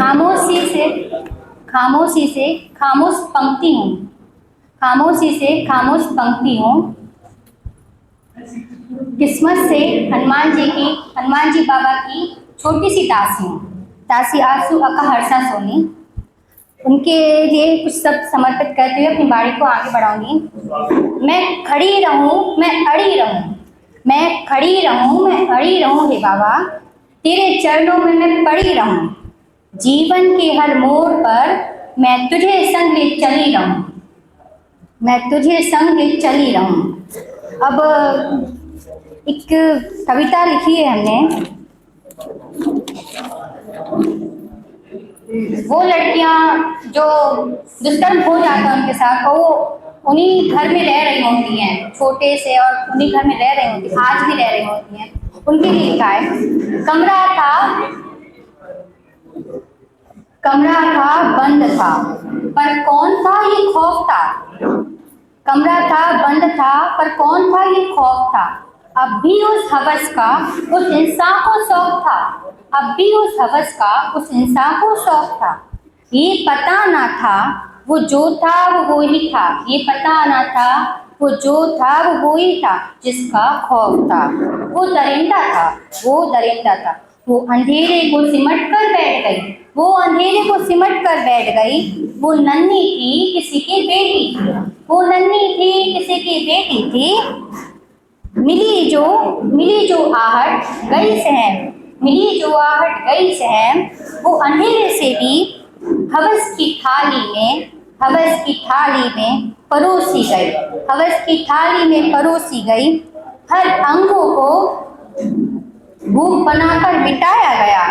खामोशी से खामोश पंक्ति हूँ, खामोशी से खामोश पंक्ति हूँ। किस्मत से हनुमान जी बाबा की छोटी सी दासी हूँ। दासी आंसू अका हर्षा सोनी। उनके लिए कुछ शब्द समर्पित करते हुए अपनी बाणी को आगे बढ़ाऊंगी। मैं खड़ी रहूं, मैं अड़ी रहूं, मैं खड़ी रहूं, मैं अड़ी रहूं हे बाबा, तेरे चरणों में मैं पड़ी रहूं। जीवन के हर मोड़ पर मैं तुझे संग ले चली रहूं, मैं तुझे संग ले चली रहूं। अब एक कविता लिखी है हमने। वो लड़कियां जो दुष्कर्म हो जाता है उनके साथ, और वो उन्हीं घर में रह रही होती हैं, छोटे से, और उन्हीं घर में रह रही होती हैं, आज भी रह रही होती हैं। उनके लिए लिखा है। कमरा था बंद था, पर कौन था ये खौफ था। कमरा था बंद था, पर कौन था ये खौफ था। अब भी उस हवस का उस इंसान को शौक था, अब भी उस हवस का उस इंसान को शौक था। ये पता ना था वो जो था वो ही था, ये पता ना था वो जो था वो ही था जिसका खौफ था। वो दरिंदा था, वो दरिंदा था। वो अंधेरे को सिमट कर बैठ गई, वो अंधेरे को सिमट कर बैठ गई। वो नन्ही थी किसी की बेटी थी, वो नन्ही थी किसी की बेटी थी। मिली जो आहट गई सहम, मिली जो आहट गई सहम। वो अंधेरे से भी हवस की थाली में परोसी गई, हवस की थाली में परोसी गई। हर अंगों को भूख बनाकर मिटाया गया,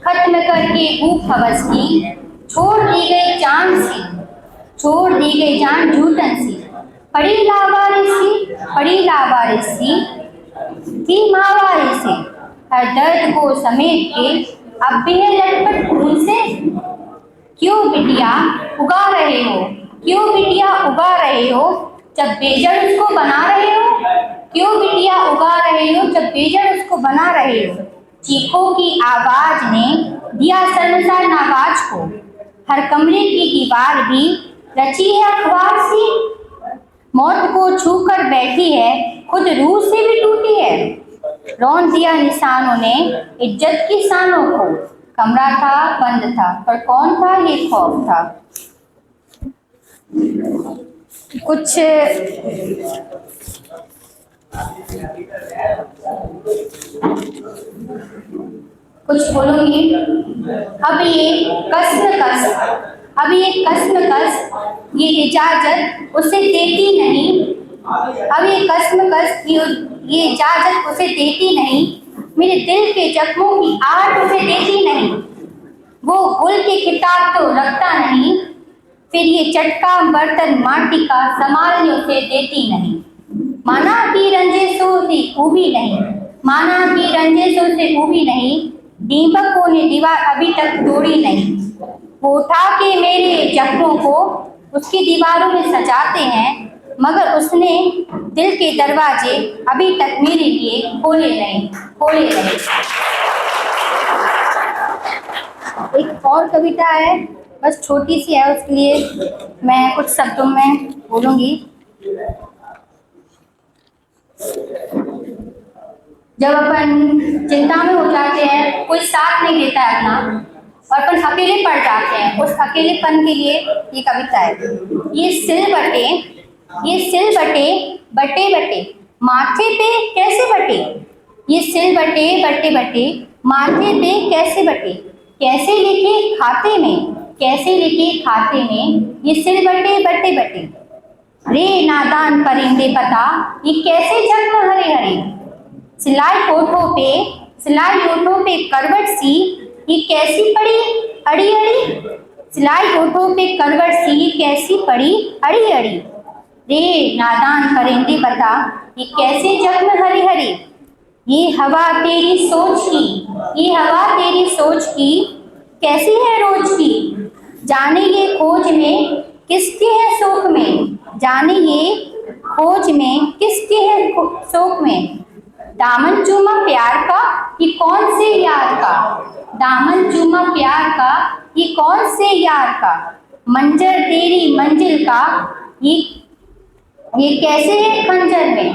खत्म करके भूख हवस की। छोड़ दी गई जान झूठन सी। पड़ी लावारिसी की मावारी से। हर दर्द को समेट के अब भी है लटपट खून से। क्यों बिटिया उगा रहे हो, क्यों बिटिया उगा रहे हो, जब बेजड़ उसको बना रहे हो। क्यों बिटिया उगा रहे हो, जब बेजड़ उसको बना रहे हो। चीखों की आवाज ने दिया शर्मसार आवाज को। हर कमरे की दीवार भी रची है अखबार सी। मौत को छू कर बैठी है, खुद रूह से भी टूटी है। रौंद दिया निशानों ने इज्जत की शानों को। कमरा था बंद था, पर कौन था ये खौफ था। कुछ बोलूंगी। अब ये कसमकस ये इजाजत उसे देती नहीं। अब ये कसमकस ये इजाजत उसे देती नहीं। मेरे दिल के जख्मों की आहट उसे देती नहीं। वो गुल के किताब तो रखता नहीं, फिर ये चटका बर्तन माटी का संभालने उसे देती नहीं। माना की रंजिशों से ऊबी नहीं, माना की रंजिशों से ऊबी नहीं। दीपकों ने दीवार अभी तक तोड़ी नहीं। वो उठा के मेरे जख्मों को उसकी दीवारों में सजाते हैं, मगर उसने दिल के दरवाजे अभी तक मेरे लिए खोले नहीं। एक और कविता है, बस छोटी सी है, उसके लिए मैं कुछ शब्दों में बोलूंगी। जब अपन चिंता में हो जाते हैं, कोई साथ नहीं देता है अपना, और अपन अकेले पड़ जाते हैं, उस अकेलेपन के लिए ये कविता है। ये सिल बटे बटे माथे पे कैसे बटे। ये सिल बटे माथे पे कैसे बटे। कैसे लिखे खाते में ये सिल बटे। रे नादान परिंदे पता ये कैसे जख्म हरे हरे। सिलाई होठों पे करवट सी ये कैसी पड़ी अड़ी अड़ी। सिलाई होठों पे करवट सी ये कैसी पड़ी अड़ी अड़ी। रे नादान परिंदे बता ये कैसे जख्म हरे हरे। ये हवा तेरी सोच की कैसी है रोज की। जाने ये खोज में किसके है शोक में, जाने ये खोज में किसके है शोक में। दामन चूमा प्यार का ये कौन से यार का, दामन चूमा प्यार का ये कौन से यार का, मंजर तेरी मंजिल का ये कैसे है खंजर में,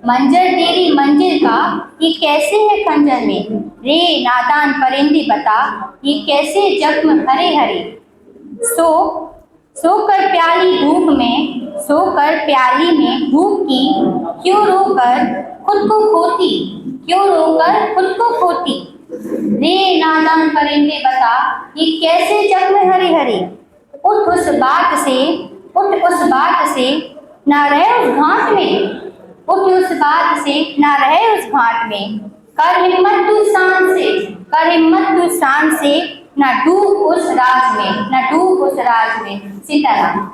मंजर तेरी मंजिल का ये कैसे है खंजर में, रे नादान परिंदे बता ये कैसे जख्म हरे हरे, सोकर प्याली धूप में, सोकर प्याली में धूप की क्यों रोकर खुद को खोती, क्यों रोकर खुद को खोती, रे नादान परिंदे बता ये कैसे जख्म हरे हरे, उठ उस बात से, उठ उस बात से ना रहे उस घाट में, उठ उस बात से ना रहे उस घाट में, कर हिम्मत तू शान से, कर हिम्मत तू शान से, ना डूब उस राज में, ना डूब उस राज में। सीताराम।